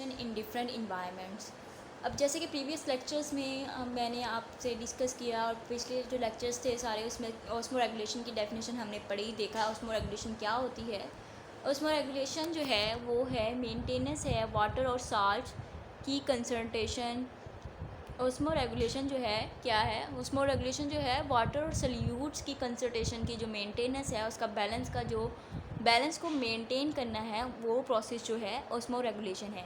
Regulation in different environments. अब जैसे कि प्रीवियस लेक्चर्स में मैंने आपसे डिस्कस किया और पिछले जो लेक्चर्स थे सारे उसमें ऑस्मो रेगुलेशन की डेफिनेशन हमने पढ़ी, देखा ऑस्मो रेगुलेशन क्या होती है। ऑस्मो रेगुलेशन जो है वो है मेंटेनेंस है वाटर और साल्ट की कंसंट्रेशन। ऑस्मो रेगुलेशन जो है क्या है, ऑस्मो रेगुलेशन जो है वाटर और सल्यूट्स की कंसंट्रेशन की जो मेंटेनेंस है, उसका बैलेंस का जो बैलेंस को मेंटेन करना है वो प्रोसेस जो है ऑस्मो रेगुलेशन है।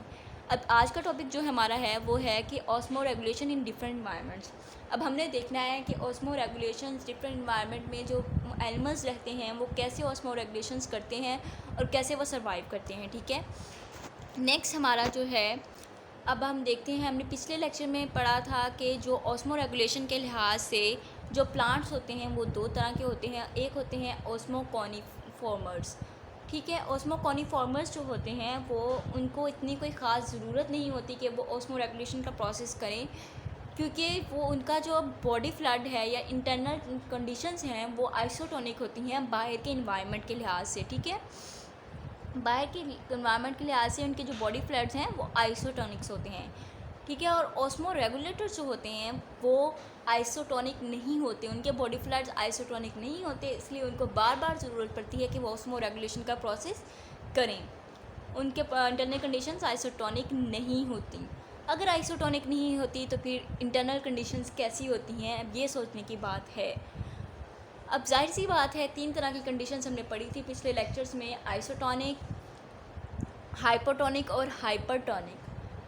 अब आज का टॉपिक जो हमारा है वो है कि osmo regulation in different environments. अब हमने देखना है कि ऑस्मो रेगुलेशन डिफरेंट इन्वायरमेंट में जो एनिमल्स रहते हैं वो कैसे ऑस्मो रेगुलेशंस करते हैं और कैसे वो सर्वाइव करते हैं। ठीक है, नेक्स्ट हमारा जो है, अब हम देखते हैं, हमने पिछले लेक्चर में पढ़ा था कि जो ऑस्मो रेगुलेशन के लिहाज से जो प्लांट्स होते हैं वो दो तरह के होते हैं। एक होते हैं ऑस्मो कॉनिफॉर्मर्स। ठीक है, ऑस्मो कॉनिफॉर्मर्स जो होते हैं वो उनको इतनी कोई ख़ास ज़रूरत नहीं होती कि वो ऑस्मो रेगुलेशन का प्रोसेस करें, क्योंकि वो उनका जो बॉडी फ्लड है या इंटरनल कंडीशंस हैं वो आइसोटोनिक होती हैं बाहर के इन्वायरमेंट के लिहाज से। ठीक है, बाहर के इन्वायरमेंट के लिहाज से उनके जो बॉडी फ्लड्स हैं वो आइसोटोनिक्स होते हैं। ठीक है, और ऑस्मो रेगुलेटर्स जो होते हैं वो आइसोटोनिक नहीं होते, उनके बॉडी फ्लड्स आइसोटोनिक नहीं होते, इसलिए उनको बार बार ज़रूरत पड़ती है कि वो ऑस्मो रेगुलेशन का प्रोसेस करें। उनके इंटरनल कंडीशंस आइसोटोनिक नहीं होती। अगर आइसोटोनिक नहीं होती तो फिर इंटरनल कंडीशंस कैसी होती हैं, अब ये सोचने की बात है। अब जाहिर सी बात है, तीन तरह की कंडीशंस हमने पढ़ी थी पिछले लेक्चर्स में, आइसोटोनिक, हाइपोटोनिक और हाइपरटोनिक।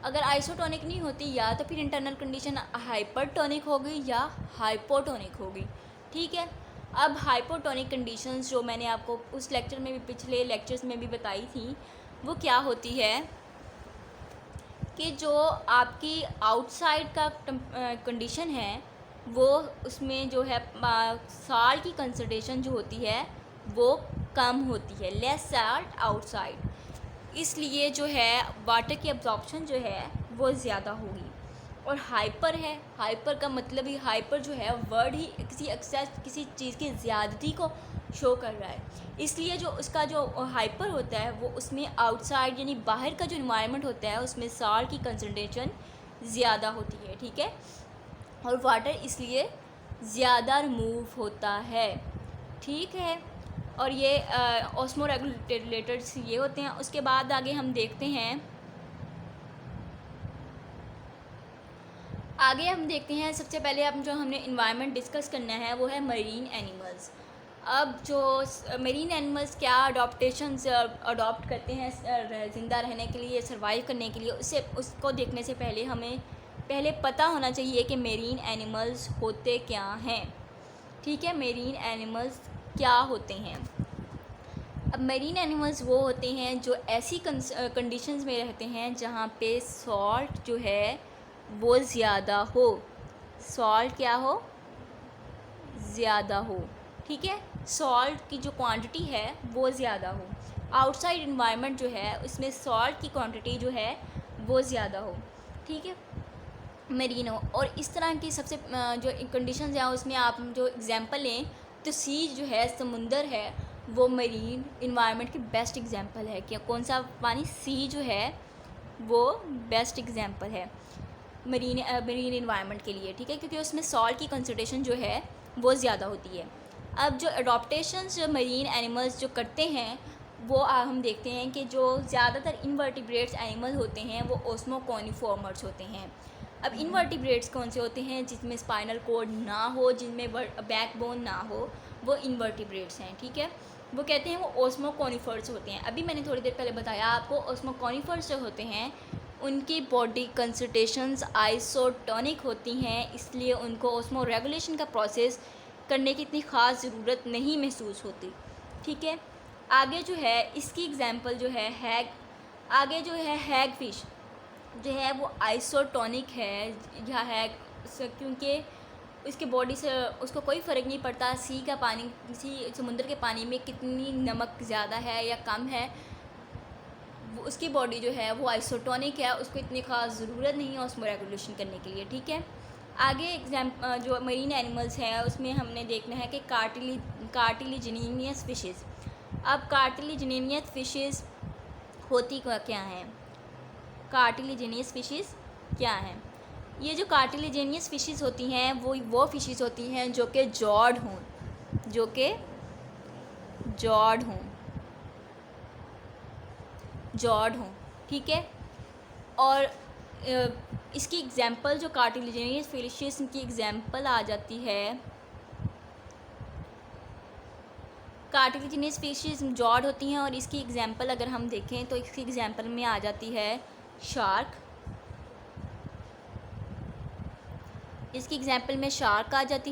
अगर आइसोटोनिक नहीं होती या तो फिर इंटरनल कंडीशन हाइपरटोनिक होगी या हाइपोटोनिक होगी। ठीक है, अब हाइपोटोनिक कंडीशंस जो मैंने आपको उस लेक्चर में भी पिछले लेक्चर्स में भी बताई थी वो क्या होती है कि जो आपकी आउटसाइड का कंडीशन है वो उसमें जो है साल्ट की कंसंट्रेशन जो होती है वो कम होती है, लेस साल्ट आउटसाइड, इसलिए जो है वाटर की एब्जॉर्प्शन जो है वो ज़्यादा होगी। और हाइपर है, हाइपर का मतलब ही, हाइपर जो है वर्ड ही किसी एक्सेस किसी चीज़ की ज़्यादती को शो कर रहा है, इसलिए जो उसका जो हाइपर होता है वो उसमें आउटसाइड यानी बाहर का जो इन्वायरमेंट होता है उसमें साल्ट की कंसंट्रेशन ज़्यादा होती है। ठीक है, और वाटर इसलिए ज़्यादा रिमूव होता है। ठीक है, और ये ऑस्मो रेगुलेटर्स ये होते हैं। उसके बाद आगे हम देखते हैं, सबसे पहले अब जो हमने इन्वायरमेंट डिस्कस करना है वो है मरीन एनिमल्स। अब जो मरीन एनिमल्स क्या अडॉप्टेशंस अडॉप्ट करते हैं ज़िंदा रहने के लिए, सर्वाइव करने के लिए, उसको देखने से पहले हमें पहले पता होना चाहिए कि मरीन एनिमल्स होते क्या हैं। ठीक है, मरीन एनिमल्स क्या होते हैं। अब मरीन एनिमल्स वो होते हैं जो ऐसी कंडीशंस में रहते हैं जहाँ पे सॉल्ट जो है वो ज़्यादा हो, सॉल्ट क्या हो, ज़्यादा हो। ठीक है, सॉल्ट की जो क्वांटिटी है वो ज़्यादा हो, आउटसाइड इन्वायरमेंट जो है उसमें सॉल्ट की क्वांटिटी जो है वो ज़्यादा हो। ठीक है, मरीन हो। और इस तरह की सबसे जो कंडीशंस हैं उसमें आप जो एग्जांपल लें तो सी जो है, समुंदर है, वो मरीन इन्वायरमेंट की बेस्ट एग्जांपल है। क्या कौन सा पानी, सी जो है वो बेस्ट एग्जांपल है मरीन इन्वायरमेंट के लिए। ठीक है, क्योंकि उसमें सॉल्ट की कंसंट्रेशन जो है वो ज़्यादा होती है। अब जो अडॉप्टेशंस जो मरीन एनिमल्स जो करते हैं वो हम देखते हैं कि जो ज़्यादातर इनवर्टिब्रेट्स एनिमल होते हैं वो ऑस्मो कॉनिफॉर्मर्स होते हैं। अब इनवर्टिब्रेट्स कौन से होते हैं, जिसमें स्पाइनल कोड ना हो, जिनमें बैकबोन ना हो, वो इनवर्टिब्रेट्स हैं। ठीक है, वो कहते हैं वो ऑस्मो कॉनिफर्स होते हैं। अभी मैंने थोड़ी देर पहले बताया आपको, ऑस्मो कॉनिफर्स जो होते हैं उनकी बॉडी कंसंट्रेशंस आइसोटोनिक होती हैं, इसलिए उनको ऑस्मो रेगुलेशन का प्रोसेस करने की इतनी ख़ास ज़रूरत नहीं महसूस होती। ठीक है, आगे जो है इसकी एग्जांपल जो है हैग, आगे जो है हैग फिश जो है वो आइसोटोनिक है या हैग, क्योंकि उसके बॉडी से उसको कोई फ़र्क नहीं पड़ता सी का पानी, सी समुद्र के पानी में कितनी नमक ज़्यादा है या कम है, उसकी बॉडी जो है वो आइसोटोनिक है, उसको इतनी ख़ास ज़रूरत नहीं है ऑस्मो रेगुलेशन करने के लिए। ठीक है, आगे जो मरीन एनिमल्स हैं उसमें हमने देखना है कि कार्टिलिजिनियस फिशेस। अब कार्टिलिजिनियस फिशेस होती क्या हैं, कार्टिलेजिनियस फिशेस क्या हैं? ये जो कार्टिलेजिनियस फिशेस होती हैं वो फिशेस होती हैं जो कि जॉड हों, जॉड हों, ठीक है। और इसकी एग्जांपल जो कार्टिलेजिनियस फिशेस की एग्जांपल आ जाती है, कार्टिलेजिनियस फिशेस जॉड होती हैं और इसकी एग्जांपल अगर हम देखें तो इसकी एग्जांपल में आ जाती है शार्क। इसकी एग्जांपल में शार्क आ जाती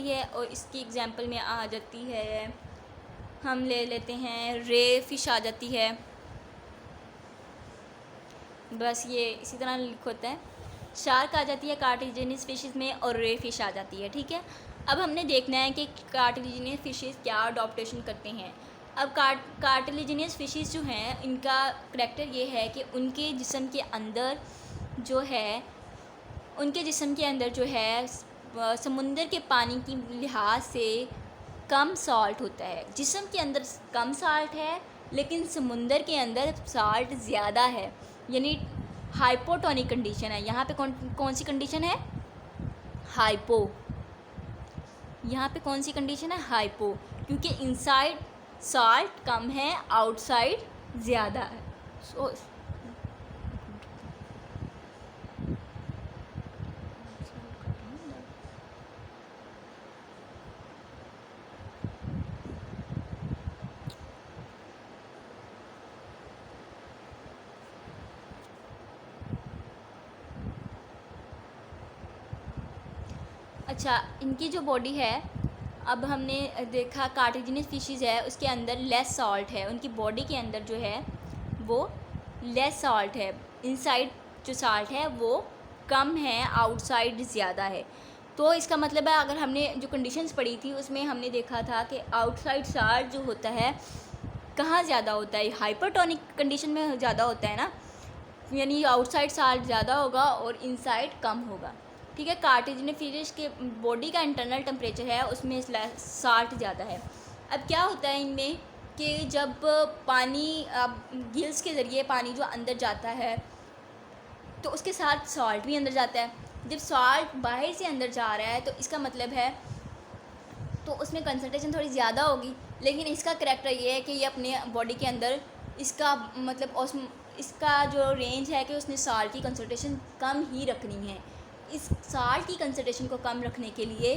है और इसकी एग्जांपल में आ जाती है, हम ले लेते हैं रे फिश आ जाती है। बस ये इसी तरह लिख होता है, शार्क आ जाती है कार्टिलेजिनियस फिशेस में और रे फिश आ जाती है, ठीक है। अब हमने देखना है कि कार्टिलेजिनियस फिशेस क्या अडॉप्टेशन करते हैं। अब कार्टिलेजिनियस फिशेस जो हैं इनका करैक्टर ये है कि उनके जिस्म के अंदर जो है समुंदर के पानी की लिहाज से कम साल्ट होता है। जिस्म के अंदर कम साल्ट है लेकिन समुंदर के अंदर साल्ट ज़्यादा है, यानी हाइपोटोनिक कंडीशन है। यहाँ पे कौन सी कंडीशन है? हाइपो। यहाँ पे कौन सी कंडीशन है? हाइपो, क्योंकि इनसाइड साल्ट कम है, आउटसाइड ज़्यादा है। सो अच्छा, इनकी जो बॉडी है, अब हमने देखा कार्टिलेजिनियस फिशेस है उसके अंदर लेस सॉल्ट है, उनकी बॉडी के अंदर जो है वो लेस सॉल्ट है। इनसाइड जो साल्ट है वो कम है, आउटसाइड ज़्यादा है। तो इसका मतलब है, अगर हमने जो कंडीशंस पढ़ी थी उसमें हमने देखा था कि आउटसाइड साल्ट जो होता है कहाँ ज़्यादा होता है? हाइपरटोनिक कंडीशन में ज़्यादा होता है ना, यानी आउटसाइड साल्ट ज़्यादा होगा और इनसाइड कम होगा, ठीक है। कार्टिलेजिनियस फिशेस के बॉडी का इंटरनल टेम्परेचर है उसमें साल्ट ज़्यादा है। अब क्या होता है इनमें कि जब पानी गिल्स के ज़रिए पानी जो अंदर जाता है तो उसके साथ सॉल्ट भी अंदर जाता है। जब सॉल्ट बाहर से अंदर जा रहा है तो इसका मतलब है तो उसमें कंसनट्रेशन थोड़ी ज़्यादा होगी, लेकिन इसका करैक्टर ये है कि ये अपने बॉडी के अंदर इसका मतलब इसका जो रेंज है कि उसने साल्ट की कंसनट्रेशन कम ही रखनी है। इस साल्ट की कंसनट्रेशन को कम रखने के लिए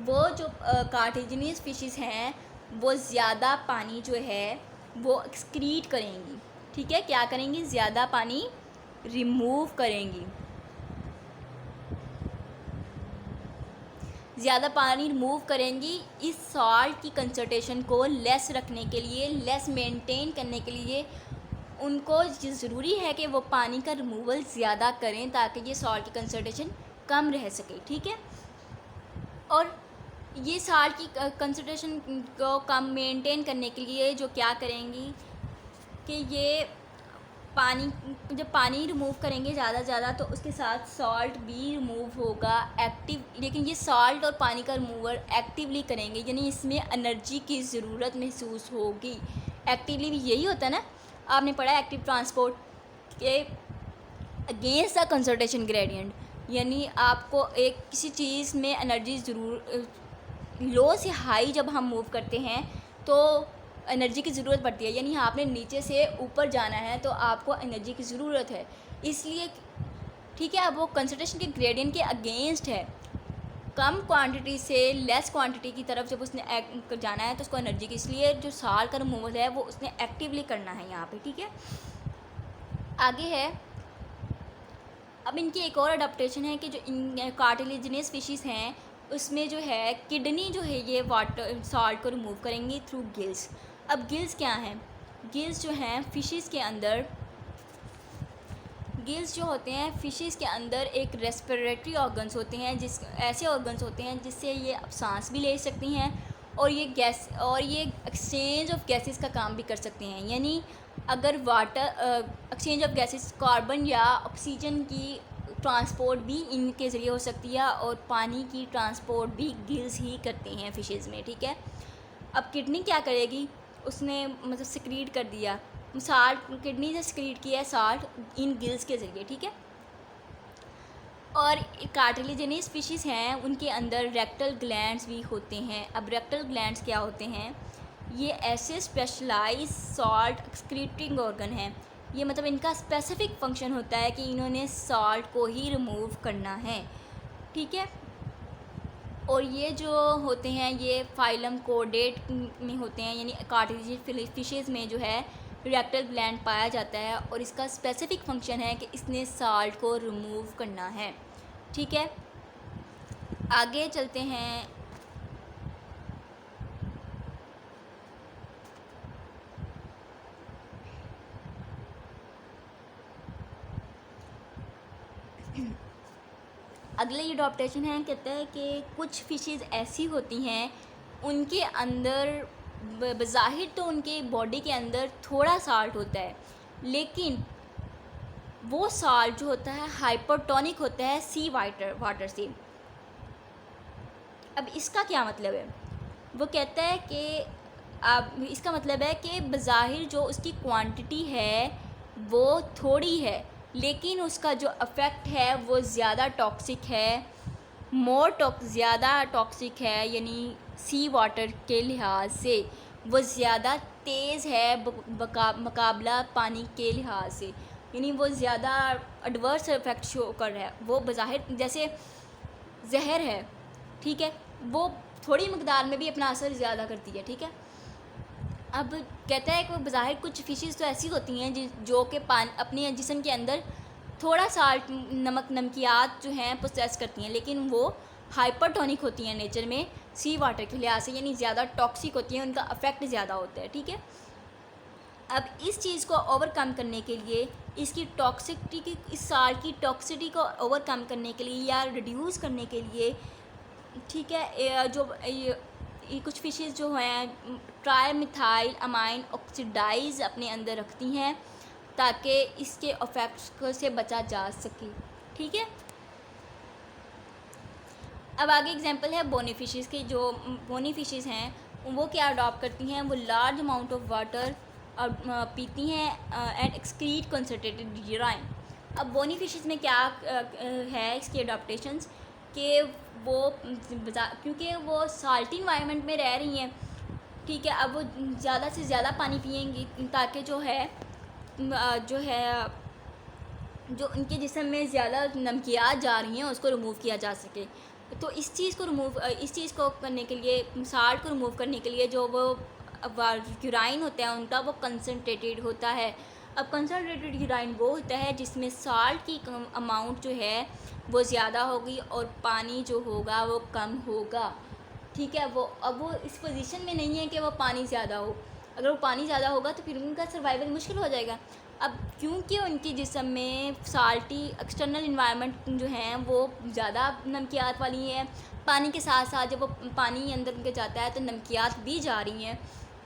वो जो कार्टिलेजिनियस फिशेस हैं वो ज़्यादा पानी जो है वो एक्सक्रीट करेंगी, ठीक है। क्या करेंगी? ज़्यादा पानी रिमूव करेंगी। ज़्यादा पानी रिमूव करेंगी इस सॉल्ट की कंसनट्रेशन को लेस रखने के लिए, लेस मेंटेन करने के लिए उनको ज़रूरी है कि वो पानी का रिमूवल ज़्यादा करें ताकि ये सॉल्ट की कंसनट्रेशन कम रह सके, ठीक है। और ये साल्ट की कंसनट्रेशन को कम मेंटेन करने के लिए जो क्या करेंगी कि ये जब पानी रिमूव करेंगे ज़्यादा तो उसके साथ सॉल्ट भी रिमूव होगा एक्टिव, लेकिन ये सॉल्ट और पानी का रिमूवर एक्टिवली करेंगे, यानी इसमें एनर्जी की ज़रूरत महसूस होगी। एक्टिवली भी यही होता है ना, आपने पढ़ा एक्टिव ट्रांसपोर्ट के अगेंस्ट द कंसनट्रेशन ग्रेडियंट, यानी आपको किसी चीज़ में एनर्जी ज़रूर लो से हाई जब हम मूव करते हैं तो एनर्जी की ज़रूरत पड़ती है, यानी आपने नीचे से ऊपर जाना है तो आपको एनर्जी की ज़रूरत है, इसलिए ठीक है। अब वो कंसनट्रेशन के ग्रेडियंट के अगेंस्ट है, कम क्वांटिटी से लेस क्वांटिटी की तरफ जब उसने जाना है तो उसको एनर्जी की, इसलिए जो साल का रिमूवल है वो उसने एक्टिवली करना है यहाँ पे, ठीक है। आगे है, अब इनकी एक और अडेप्टेशन है कि जो इन कार्टिलेजिनियस फिशेस हैं उसमें जो है किडनी जो है ये वाटर सॉल्ट को रिमूव करेंगी थ्रू गिल्स। अब गिल्स क्या हैं? गिल्स जो हैं फिशेस के अंदर, गिल्स जो होते हैं फिशेस के अंदर एक रेस्पिरेटरी ऑर्गन्स होते हैं, ऐसे ऑर्गन्स होते हैं जिससे ये सांस भी ले सकती हैं और ये एक्सचेंज ऑफ गैसेस का काम भी कर सकते हैं। यानी अगर water exchange of gases, carbon या ऑक्सीजन की ट्रांसपोर्ट भी इनके ज़रिए हो सकती है और पानी की ट्रांसपोर्ट भी गिल्स ही करते हैं फिशेस में, ठीक है। अब किडनी क्या करेगी? उसने मतलब सिक्रीट कर दिया, साल्ट किडनी से सिक्रीट किया है साल्ट इन गिल्स के ज़रिए, ठीक है। और कार्टिलेजिनस स्पीशीज़ हैं उनके अंदर रेक्टल ग्लैंड्स भी होते हैं। अब रेक्टल ग्लैंड्स क्या होते हैं, ये ऐसे स्पेशलाइज सॉल्ट एक्सक्रीटिंग ऑर्गन हैं। ये मतलब इनका स्पेसिफिक फंक्शन होता है कि इन्होंने सॉल्ट को ही रिमूव करना है, ठीक है। और ये जो होते हैं ये फाइलम कोडेट में होते हैं, यानी कार्टिलेजिनस फिशेज़ में जो है रेक्टल ग्लैंड पाया जाता है और इसका स्पेसिफिक फंक्शन है कि इसने साल्ट को रिमूव करना है, ठीक है। आगे चलते हैं। अगले ये अडॉप्टेशन है, कहता है कि कुछ फिशेज़ ऐसी होती हैं उनके अंदर बज़ाहिर तो उनके बॉडी के अंदर थोड़ा साल्ट होता है, लेकिन वो साल्ट जो होता है हाइपरटोनिक होता है सी वाटर से। अब इसका क्या मतलब है, वो कहता है कि अब इसका मतलब है कि बज़ाहिर जो उसकी क्वांटिटी है वो थोड़ी है, लेकिन उसका जो अफ़ेक्ट है वो ज़्यादा टॉक्सिक है, ज़्यादा टॉक्सिक है, यानी सी वाटर के लिहाज से वो ज़्यादा तेज़ है मुकाबला पानी के लिहाज से, यानी वो ज़्यादा एडवर्स इफ़ेक्ट शो कर रहा है। वो बज़ाहिर जैसे जहर है, ठीक है, वो थोड़ी मकदार में भी अपना असर ज़्यादा करती है, ठीक है। अब कहता है कि बज़ाहिर कुछ फिशेज़ तो ऐसी होती हैं जो कि अपने जिस्म के अंदर थोड़ा साल्ट नमकियात जो हैं प्रोसेस करती हैं, लेकिन वो हाइपरटोनिक होती हैं नेचर में सी वाटर के लिहाज से, यानी ज़्यादा टॉक्सिक होती हैं, उनका अफेक्ट ज़्यादा होता है, ठीक है। अब इस चीज़ को ओवरकम करने के लिए, इसकी टॉक्सिसिटी की, इस साल्ट की टॉक्सिसिटी को ओवरकम करने के लिए या रिड्यूस करने के लिए, ठीक है, ये कुछ फिशेज़ जो हैं ट्राइमिथाइल अमाइन ऑक्सीडाइज अपने अंदर रखती हैं ताकि इसके इफ़ेक्ट्स से बचा जा सके, ठीक है। अब आगे एग्जांपल है बोनी फिशेज़ की। जो बोनी फिशेज़ हैं वो क्या अडॉप्ट करती हैं, वो लार्ज अमाउंट ऑफ वाटर पीती हैं एंड एक्सक्रीट कंसनट्रेटेड यूराइन। अब बोनी फिशेज़ में क्या है इसकी अडॉप्टेशंस कि वो क्योंकि वो साल्टी इन्वायरमेंट में रह रही हैं, ठीक है, अब वो ज़्यादा से ज़्यादा पानी पिएंगी ताकि जो उनके जिस्म में ज़्यादा नमकियात जा रही हैं उसको रिमूव किया जा सके। तो इस चीज़ को करने के लिए, साल्ट को रिमूव करने के लिए जो वो यूराइन होता है उनका वो कंसनट्रेटेड होता है। अब कंसनट्रेटेड यूराइन वो होता है जिसमें साल्ट की अमाउंट जो है वो ज़्यादा होगी और पानी जो होगा वो कम होगा, ठीक है। वो इस पोजीशन में नहीं है कि वो पानी ज़्यादा हो। अगर वो पानी ज़्यादा होगा तो फिर उनका सर्वाइवल मुश्किल हो जाएगा। अब क्योंकि उनके जिस्म में साल्टी एक्सटर्नल इन्वायरमेंट जो हैं वो ज़्यादा नमकियात वाली हैं, पानी के साथ साथ जब वो पानी अंदर उनके जाता है तो नमकियात भी जा रही हैं,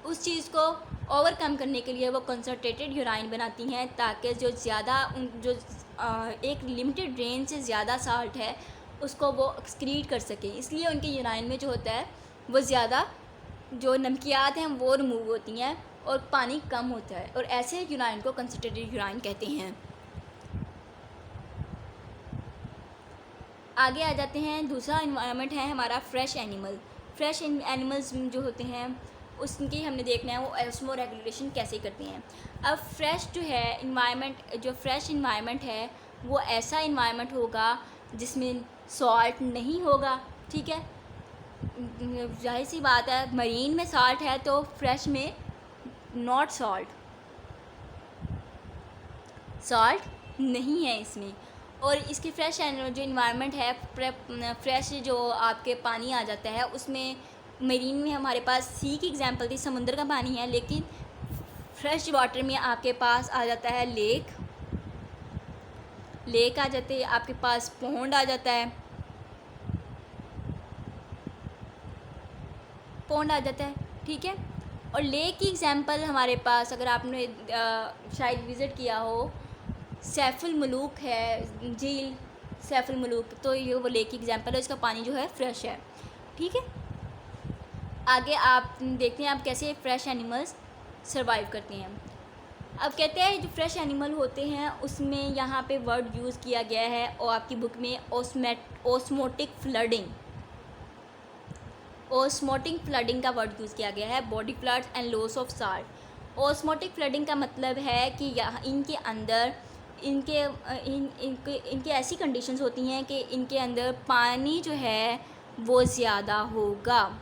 उस चीज़ को ओवरकम करने के लिए वो कंसनट्रेटेड यूराइन बनाती हैं ताकि जो एक लिमिटेड रेंज से ज़्यादा साल्ट है उसको वो एक्सक्रीट कर सकें। इसलिए उनके यूराइन में जो होता है वो ज़्यादा जो नमकियात हैं वो रिमूव होती हैं और पानी कम होता है, और ऐसे यूराइन को कंसनट्रेटेड यूराइन कहते हैं। आगे आ जाते हैं। दूसरा इन्वायरमेंट है हमारा फ्रेश एनिमल। फ्रेश एनिमल्स जो होते हैं उसकी हमने देखना है वो ऑस्मो रेगुलेशन कैसे करते हैं। अब फ्रेश इन्वायरमेंट है वो ऐसा इन्वायरमेंट होगा जिसमें सॉल्ट नहीं होगा, ठीक है। जाहिर सी बात है, मरीन में साल्ट है तो फ्रेश में नॉट सॉल्ट नहीं है इसमें। और इसकी फ्रेश जो इन्वायरमेंट है, फ्रेश जो आपके पानी आ जाता है उसमें, मरीन में हमारे पास सी की एग्जांपल थी, समुद्र का पानी है, लेकिन फ्रेश वाटर में आपके पास आ जाता है लेक आ जाते हैं, आपके पास पौंड आ जाता है, ठीक है। और लेक की एग्जांपल हमारे पास, अगर आपने शायद विज़िट किया हो, सैफुल मलूक है झील सैफुल मलूक, तो ये वो लेक की एग्जांपल है, इसका पानी जो है फ्रेश है, ठीक है। आगे आप देखते हैं आप कैसे फ्रेश एनिमल्स सर्वाइव करते हैं। अब कहते हैं जो फ्रेश एनिमल होते हैं उसमें यहाँ पे वर्ड यूज़ किया गया है और आपकी बुक में ओस्मोटिक फ्लडिंग का वर्ड यूज़ किया गया है, body floods and loss of salt. Osmotic flooding का मतलब है कि यहाँ इनके अंदर इनके ऐसी कंडीशंस होती हैं कि इनके अंदर पानी जो है वो ज़्यादा होगा,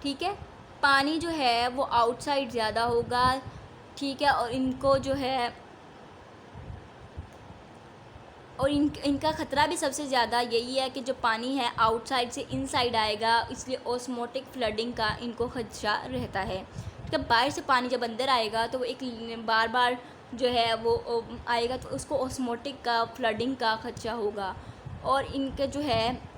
ठीक है। पानी जो है वो आउटसाइड ज़्यादा होगा, ठीक है। और इनको जो है और इनका ख़तरा भी सबसे ज़्यादा यही है कि जो पानी है आउटसाइड से इनसाइड आएगा, इसलिए ओस्मोटिक फ्लडिंग का इनको खदशा रहता है। जब बाहर से पानी जब अंदर आएगा तो वो एक बार बार जो है वो आएगा, तो उसको ओस्मोटिक का फ्लडिंग का खदशा होगा। और इनके जो है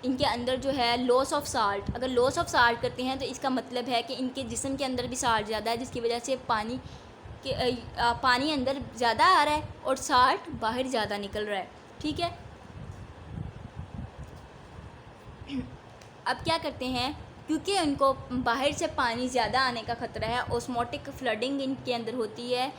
इनके अंदर जो है लॉस ऑफ साल्ट, अगर लॉस ऑफ साल्ट करते हैं तो इसका मतलब है कि इनके जिस्म के अंदर भी साल्ट ज़्यादा है, जिसकी वजह से पानी अंदर ज़्यादा आ रहा है और साल्ट बाहर ज़्यादा निकल रहा है, ठीक है। अब क्या करते हैं, क्योंकि उनको बाहर से पानी ज़्यादा आने का ख़तरा है, ओस्मोटिक फ्लडिंग इनके अंदर होती है।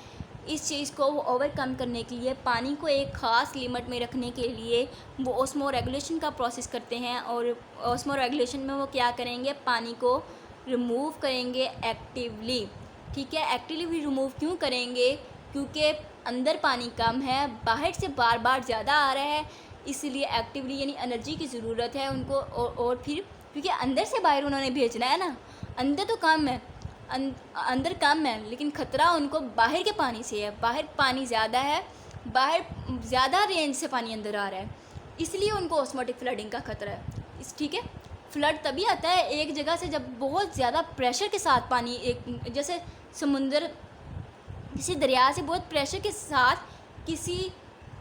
इस चीज़ को वो ओवरकम करने के लिए, पानी को एक ख़ास लिमिट में रखने के लिए वो ओस्मो रेगुलेशन का प्रोसेस करते हैं। और ओस्मो रेगुलेशन में वो क्या करेंगे, पानी को रिमूव करेंगे एक्टिवली, ठीक है। एक्टिवली रिमूव क्यों करेंगे, क्योंकि अंदर पानी कम है, बाहर से बार बार ज़्यादा आ रहा है, इसलिए एक्टिवली यानी एनर्जी की ज़रूरत है उनको। और फिर क्योंकि अंदर से बाहर उन्होंने भेजना है ना, अंदर तो कम है, अंदर कम है, लेकिन ख़तरा उनको बाहर के पानी से है। बाहर पानी ज़्यादा है, बाहर ज़्यादा रेंज से पानी अंदर आ रहा है, इसलिए उनको ऑस्मोटिक फ्लडिंग का ख़तरा है। ठीक है, फ्लड तभी आता है एक जगह से जब बहुत ज़्यादा प्रेशर के साथ पानी, एक जैसे समुंदर किसी दरिया से बहुत प्रेशर के साथ किसी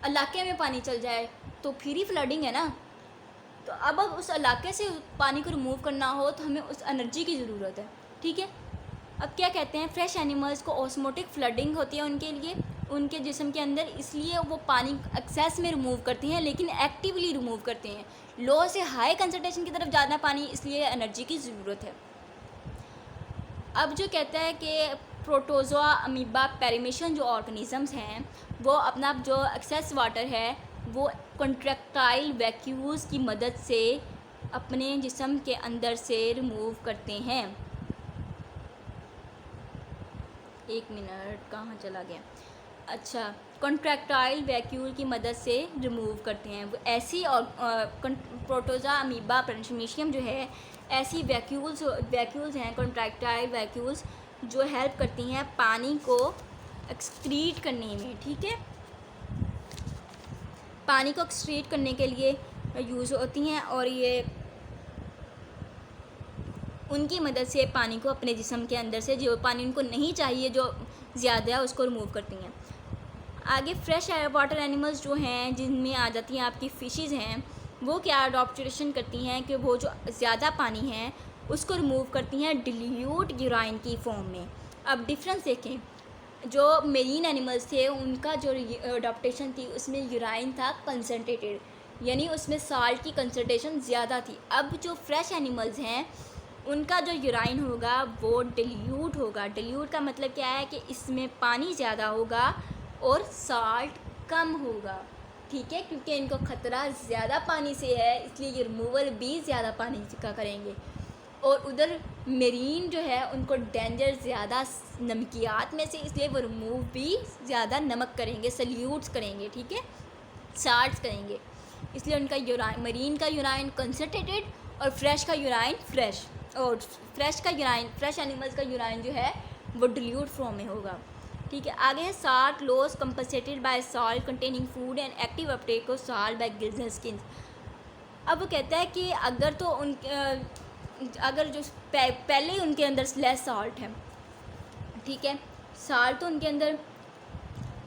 इलाके में पानी चल जाए तो फिर ही फ्लडिंग है ना। तो अब उस इलाके से पानी को रिमूव करना हो तो हमें उस एनर्जी की ज़रूरत है, ठीक है। अब क्या कहते हैं, फ्रेश एनिमल्स को ऑस्मोटिक फ्लडिंग होती है उनके लिए, उनके जिस्म के अंदर, इसलिए वो पानी एक्सेस में रिमूव करते हैं, लेकिन एक्टिवली रिमूव करते हैं। लो से हाई कंसंट्रेशन की तरफ जाना पानी, इसलिए एनर्जी की ज़रूरत है। अब जो कहता है कि प्रोटोजोआ, अमीबा, पेरिमेशन जो ऑर्गेनिजम्स हैं वो अपना जो एक्सेस वाटर है वो कॉन्ट्रैक्टाइल वैक्यूल्स की मदद से अपने जिस्म के अंदर से रिमूव करते हैं। एक मिनट, कहाँ चला गया, अच्छा, कॉन्ट्रैक्टाइल वैक्यूल की मदद से रिमूव करते हैं। वो ऐसी और प्रोटोज़ोआ, अमीबा, पेरिमेशियम जो है ऐसी वैक्यूल्स हैं, कॉन्ट्रैक्टाइल वैक्यूल्स, जो हेल्प करती हैं पानी को एक्सक्रीट करने में, ठीक है। पानी को एक्सक्रीट करने के लिए यूज़ होती हैं और ये उनकी मदद से पानी को अपने जिस्म के अंदर से, जो पानी उनको नहीं चाहिए जो ज़्यादा है, उसको रिमूव करती हैं। आगे फ्रेश वाटर एनिमल्स जो हैं, जिनमें आ जाती हैं आपकी फ़िशेज़ हैं, वो क्या अडॉप्टेशन करती हैं कि वो जो ज़्यादा पानी है उसको रिमूव करती हैं डिल्यूट यूराइन की फॉर्म में। अब डिफरेंस देखें, जो मेरीन एनिमल्स थे उनका जो अडॉप्टेशन थी उसमें यूराइन था कंसनट्रेटेड, यानी उसमें साल्ट की कंसनट्रेशन ज़्यादा थी। अब जो फ्रेश एनिमल्स हैं उनका जो यूराइन होगा वो डिल्यूट होगा। डिल्यूट का मतलब क्या है कि इसमें पानी ज़्यादा होगा और साल्ट कम होगा, ठीक है, क्योंकि इनको ख़तरा ज़्यादा पानी से है, इसलिए ये रिमूवल भी ज़्यादा पानी का करेंगे। और उधर मेरीन जो है उनको डेंजर ज़्यादा नमकियात में से, इसलिए वो रिमूव भी ज़्यादा नमक करेंगे, सल्यूट्स करेंगे, ठीक है, साल्ट्स करेंगे, इसलिए उनका यूराइन, मरीन का यूराइन कंसनट्रेटेड और फ्रेश का यूराइन फ्रेश, और फ्रेश एनिमल्स का यूराइन जो है वो डिल्यूट फॉर्म में होगा, ठीक है। आगे है salt loss compensated by salt containing food and active uptake of salt by gills and skin. अब वो कहता है कि अगर जो पहले ही उनके अंदर लेस साल्ट है, ठीक है, साल्ट तो उनके अंदर,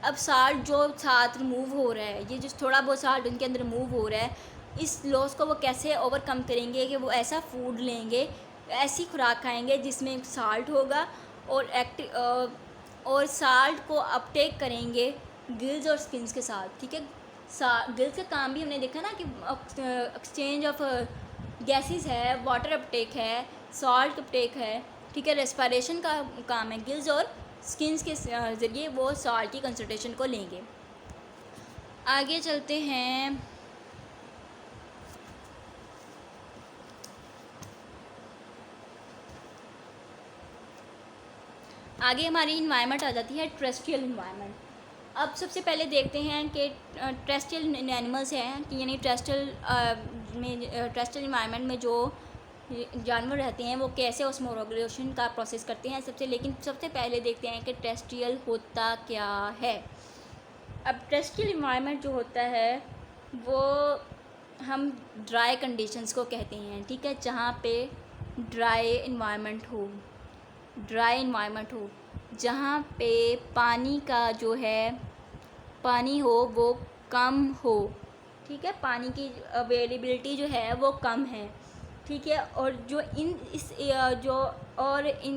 अब साल्ट जो साथ रिमूव हो रहा है, ये जो थोड़ा बहुत साल्ट उनके अंदर रिमूव हो रहा है, इस लॉस को वो कैसे ओवरकम करेंगे कि वो ऐसा फूड लेंगे, ऐसी खुराक खाएंगे जिसमें साल्ट होगा और साल्ट को अपटेक करेंगे गिल्स और स्किन्स के साथ, ठीक है। गिल्स का काम भी हमने देखा ना कि एक्सचेंज ऑफ गैसेस है, वाटर अपटेक है, सॉल्ट अपटेक है, ठीक है। रेस्पिरेशन का काम है गिल्स, और स्किन्स के ज़रिए वो सॉल्ट की कंसंट्रेशन को लेंगे। आगे चलते हैं। आगे हमारी इन्वायरमेंट आ जाती है टेरेस्ट्रियल इन्वायरमेंट। अब सबसे पहले देखते हैं कि टेरेस्ट्रियल एनिमल्स हैं कि यानी टेरेस्ट्रियल इन्वायरमेंट में जो जानवर रहते हैं वो कैसे ऑस्मोरेगुलेशन का प्रोसेस करते हैं सबसे पहले देखते हैं कि टेरेस्ट्रियल होता क्या है। अब टेरेस्ट्रियल इन्वायरमेंट जो होता है वो हम ड्राई कंडीशंस को कहते हैं, ठीक है। जहाँ पे ड्राई इन्वायरमेंट हो, जहाँ पे पानी का जो है पानी हो वो कम हो, ठीक है। पानी की अवेलेबिलिटी जो है वो कम है, ठीक है। और जो इन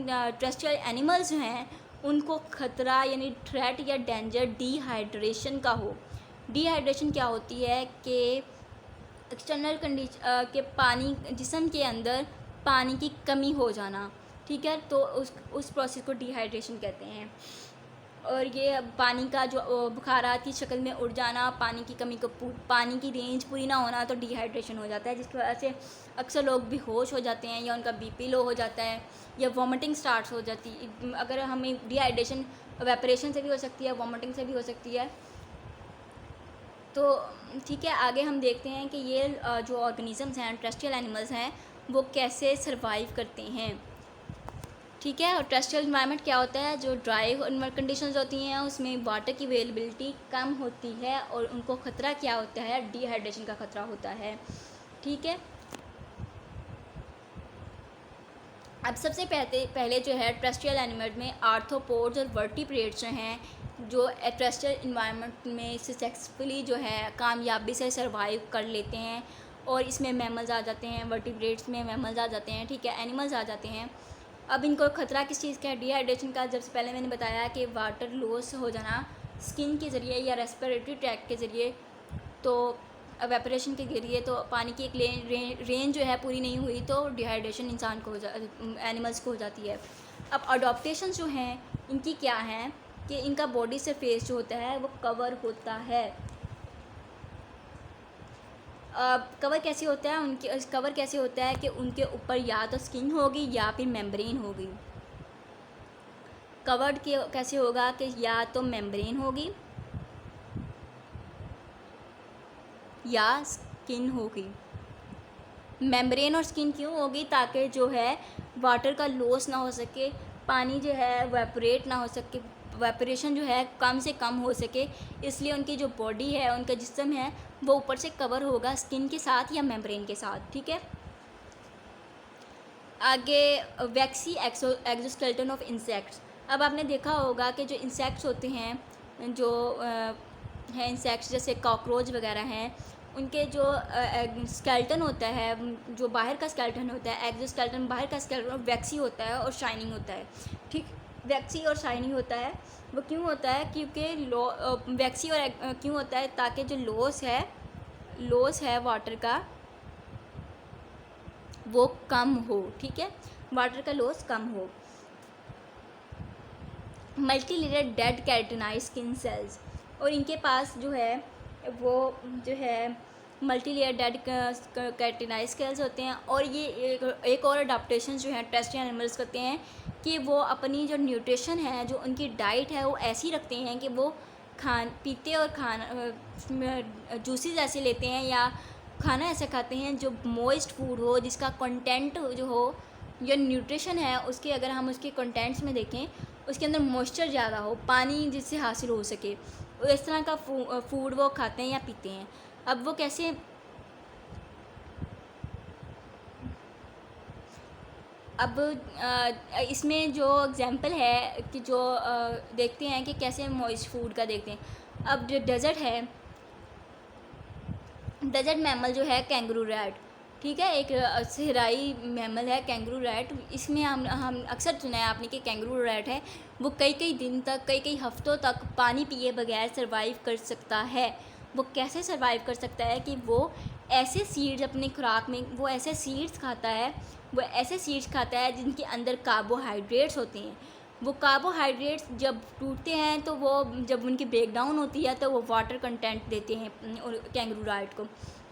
टेरेस्ट्रियल एनिमल्स हैं उनको ख़तरा यानी थ्रेट या डेंजर डिहाइड्रेशन का हो। डिहाइड्रेशन क्या होती है कि एक्सटर्नल कंडीशन के पानी जिस्म के अंदर पानी की कमी हो जाना, ठीक है। तो उस प्रोसेस को डिहाइड्रेशन कहते हैं। और ये पानी का जो बुखारात की शक्ल में उड़ जाना, पानी की कमी को पानी की रेंज पूरी ना होना, तो डिहाइड्रेशन हो जाता है, जिसकी वजह से अक्सर लोग बेहोश हो जाते हैं या उनका बीपी लो हो जाता है या वॉमिटिंग स्टार्ट हो जाती है। अगर हमें डिहाइड्रेशन वेपरेशन से भी हो सकती है, वॉमिटिंग से भी हो सकती है। तो ठीक है, आगे हम देखते हैं कि ये जो ऑर्गेनिजम्स हैं, टेरेस्ट्रियल एनिमल्स हैं, वो कैसे सर्वाइव करते हैं, ठीक है। और टेरेस्ट्रियल इन्वायरमेंट क्या होता है, जो ड्राई कंडीशंस होती हैं उसमें वाटर की अवेलेबिलिटी कम होती है और उनको ख़तरा क्या होता है, डिहाइड्रेशन का ख़तरा होता है, ठीक है। अब सबसे पहले जो है टेरेस्ट्रियल एनिमल में आर्थ्रोपोड्स और वर्टिब्रेट्स जो हैं, जो टेरेस्ट्रियल इन्वायरमेंट में सक्सेसफुली जो है कामयाबी से सर्वाइव कर लेते हैं। और इसमें मैमल्स आ जाते हैं, वर्टिब्रेट्स में मैमल्स आ जाते हैं, ठीक है, एनिमल्स आ जाते हैं। अब इनको ख़तरा किस चीज़ का है, डिहाइड्रेशन का। जब से पहले मैंने बताया कि वाटर लॉस हो जाना स्किन के ज़रिए या रेस्पिरेटरी ट्रैक के ज़रिए, तो एवेपोरेशन के ज़रिए, तो पानी की एक रेंज जो है पूरी नहीं हुई तो डिहाइड्रेशन इंसान को एनिमल्स को हो जाती है। अब अडॉप्टेशन जो हैं इनकी क्या हैं कि इनका बॉडी सरफेस जो होता है वो कवर होता है। कवर कैसे होता है, कवर कैसे होता है कि उनके ऊपर या तो स्किन होगी या फिर मेम्ब्रेन होगी। कवर्ड कैसे होगा कि या तो मेम्ब्रेन होगी या स्किन होगी। मेम्ब्रेन और स्किन क्यों होगी, ताकि जो है वाटर का लॉस ना हो सके, पानी जो है वेपोरेट ना हो सके, वेपोरेशन जो है कम से कम हो सके, इसलिए उनकी जो बॉडी है, उनका जिस्म है, वो ऊपर से कवर होगा स्किन के साथ या मेम्ब्रेन के साथ, ठीक है। आगे वैक्सी एक्सोस्केलेटन ऑफ इंसेक्ट्स। अब आपने देखा होगा कि जो इंसेक्ट्स होते हैं, जो हैं इंसेक्ट्स जैसे कॉकरोच वगैरह हैं, उनके जो स्केलेटन होता है, जो बाहर का स्केलेटन होता है, एक्सोस्केलेटन बाहर का स्केलेटन वैक्सी होता है और शाइनिंग होता है, ठीक। वैक्सी और शाइनिंग होता है, वो क्यों होता है, क्योंकि वैक्सी और क्यों होता है, ताकि जो लॉस है वाटर का वो कम हो, ठीक है, वाटर का लॉस कम हो। Multi layered dead keratinised skin cells, और इनके पास जो है वो जो है multi layer dead keratinised cells होते हैं। और ये एक और अडाप्टेशन जो है टेरेस्ट्रियल एनिमल्स करते हैं कि वो अपनी जो न्यूट्रिशन है, जो उनकी डाइट है, वो ऐसी रखते हैं कि वो पीते और जूसेस ऐसे लेते हैं या खाना ऐसे खाते हैं जो मॉइस्ट फूड हो, जिसका कंटेंट जो हो, जो न्यूट्रिशन है उसके, अगर हम उसके कंटेंट्स में देखें, उसके अंदर मॉइस्चर ज़्यादा हो, पानी जिससे हासिल हो सके, इस तरह का फूड वो खाते हैं या पीते हैं। अब वो कैसे, अब इसमें जो एग्जांपल है कि जो देखते हैं कि कैसे मॉइस्ट फूड का देखते हैं। अब जो डेजर्ट है, डेजर्ट मैमल जो है कैंगरू रैट, ठीक है, एक सहराई मैमल है कैंगरू रैट। इसमें हम अक्सर सुना है आपने कि कैंगरू रैट है वो कई दिन तक, कई हफ्तों तक पानी पिए बगैर सर्वाइव कर सकता है। वो कैसे सर्वाइव कर सकता है कि वो ऐसे सीड्स अपनी खुराक में, वो ऐसे सीड्स खाता है, वो ऐसे सीड्स खाता है जिनके अंदर कार्बोहाइड्रेट्स होते हैं। वो कार्बोहाइड्रेट्स जब टूटते हैं तो वो, जब उनकी ब्रेक डाउन होती है तो वो वाटर कंटेंट देते हैं कैंगरू रैट को।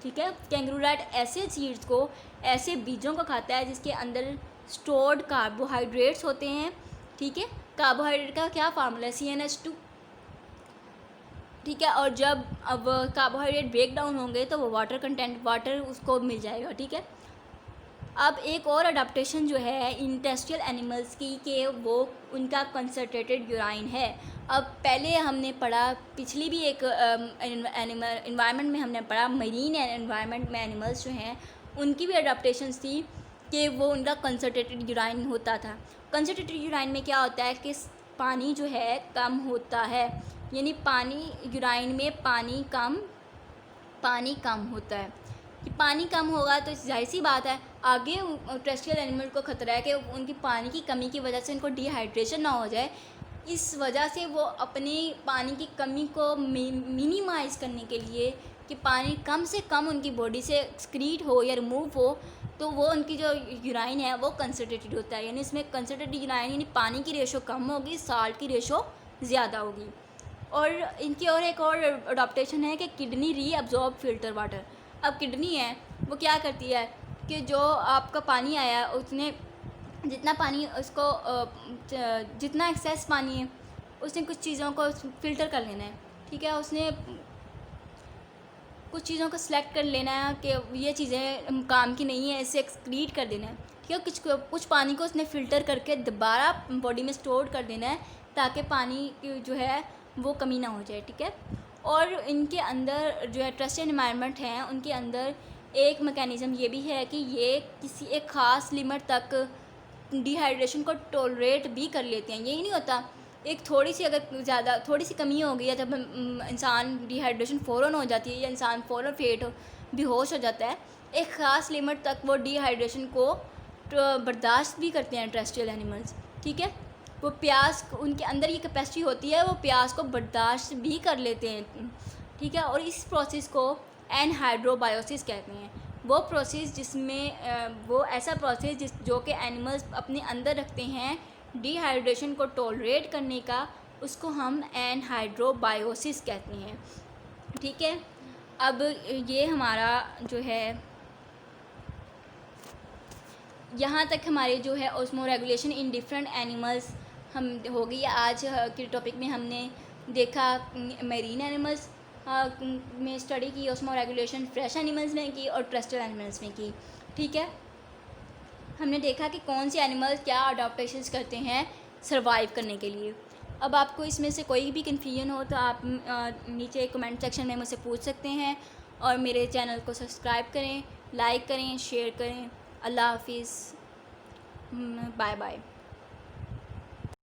ठीक है, कैंगरू रैट ऐसे सीड्स को, ऐसे बीजों को खाता है जिसके अंदर स्टोर्ड कार्बोहाइड्रेट्स होते हैं। ठीक है, कार्बोहाइड्रेट का क्या फार्मूला है, CnH2। ठीक है, और जब अब कार्बोहाइड्रेट ब्रेक डाउन होंगे तो वो वाटर उसको मिल जाएगा। ठीक है, अब एक और अडाप्टेशन जो है इंटेस्ट्रियल एनिमल्स की, कि वो उनका कंसनट्रेटेड यूराइन है। अब पहले हमने पढ़ा, पिछली भी एक एनवायरनमेंट में हमने पढ़ा, मरीन एनवायरनमेंट में एनिमल्स जो हैं उनकी भी अडाप्टेशंस थी कि वो उनका कंसनट्रेटेड यूराइन होता था। कंसनट्रेटेड यूराइन में क्या होता है कि पानी जो है कम होता है, यानी पानी यूराइन में पानी कम होता है। कि पानी कम होगा तो जाहिर सी बात है आगे टेरेस्ट्रियल एनिमल को ख़तरा है कि उनकी पानी की कमी की वजह से उनको डिहाइड्रेशन ना हो जाए। इस वजह से वो अपनी पानी की कमी को मिनिमाइज़ करने के लिए, कि पानी कम से कम उनकी बॉडी से एक्सक्रीट हो या रिमूव हो, तो वो उनकी जो यूराइन है वो कंसनट्रेटेड होता है, यानी इसमें कंसनट्रेटेड यूराइन यानी पानी की रेशो कम होगी, साल्ट की रेशो ज़्यादा होगी। और इनकी और एक और अडॉप्टेशन है कि किडनी रीअब्जॉर्ब फिल्टर वाटर। अब किडनी है वो क्या करती है कि जो आपका पानी आया उसने जितना पानी उसको जितना एक्सेस पानी है उसने कुछ चीज़ों को फ़िल्टर कर लेना है। ठीक है, उसने कुछ चीज़ों को सिलेक्ट कर लेना है कि ये चीज़ें काम की नहीं है, इसे एक्सक्रीट कर देना है। ठीक है, कुछ पानी को उसने फ़िल्टर करके दोबारा बॉडी में स्टोर कर देना है ताकि पानी की जो है वो कमी ना हो जाए। ठीक है, और इनके अंदर जो है टेरेस्ट्रियल एनवायरनमेंट हैं उनके अंदर एक मैकेनिज़्म ये भी है कि ये किसी एक ख़ास लिमिट तक डिहाइड्रेशन को टॉलरेट भी कर लेते हैं। यही नहीं होता एक थोड़ी सी, अगर ज़्यादा थोड़ी सी कमी हो गई है तब इंसान डिहाइड्रेशन फ़ौरन हो जाती है या इंसान फ़ौरन बेहोश हो जाता है। एक ख़ास लिमिट तक वो डिहाइड्रेशन को बर्दाश्त भी करते हैं टेरेस्ट्रियल एनिमल्स। ठीक है, वो प्यास, उनके अंदर ये कैपेसिटी होती है, वो प्यास को बर्दाश्त भी कर लेते हैं। ठीक है, और इस प्रोसेस को एनहाइड्रोबायोसिस कहते हैं। वो प्रोसेस जिसमें वो ऐसा प्रोसेस जो कि एनिमल्स अपने अंदर रखते हैं डिहाइड्रेशन को टॉलरेट करने का, उसको हम एनहाइड्रोबायोसिस कहते हैं। ठीक है, अब ये हमारा जो है यहाँ तक हमारे जो है osmo regulation in different animals हम हो गई। आज के टॉपिक में हमने देखा मेरीन एनिमल्स में स्टडी की, ऑस्मो रेगुलेशन फ्रेश एनिमल्स में की और टेरेस्ट्रियल एनिमल्स में की। ठीक है, हमने देखा कि कौन से एनिमल्स क्या अडॉप्टेशंस करते हैं सर्वाइव करने के लिए। अब आपको इसमें से कोई भी कन्फ्यूजन हो तो आप नीचे कमेंट सेक्शन में मुझसे पूछ सकते हैं, और मेरे चैनल को सब्सक्राइब करें, लाइक करें, शेयर करें। अल्लाह हाफिज़, बाय बाय।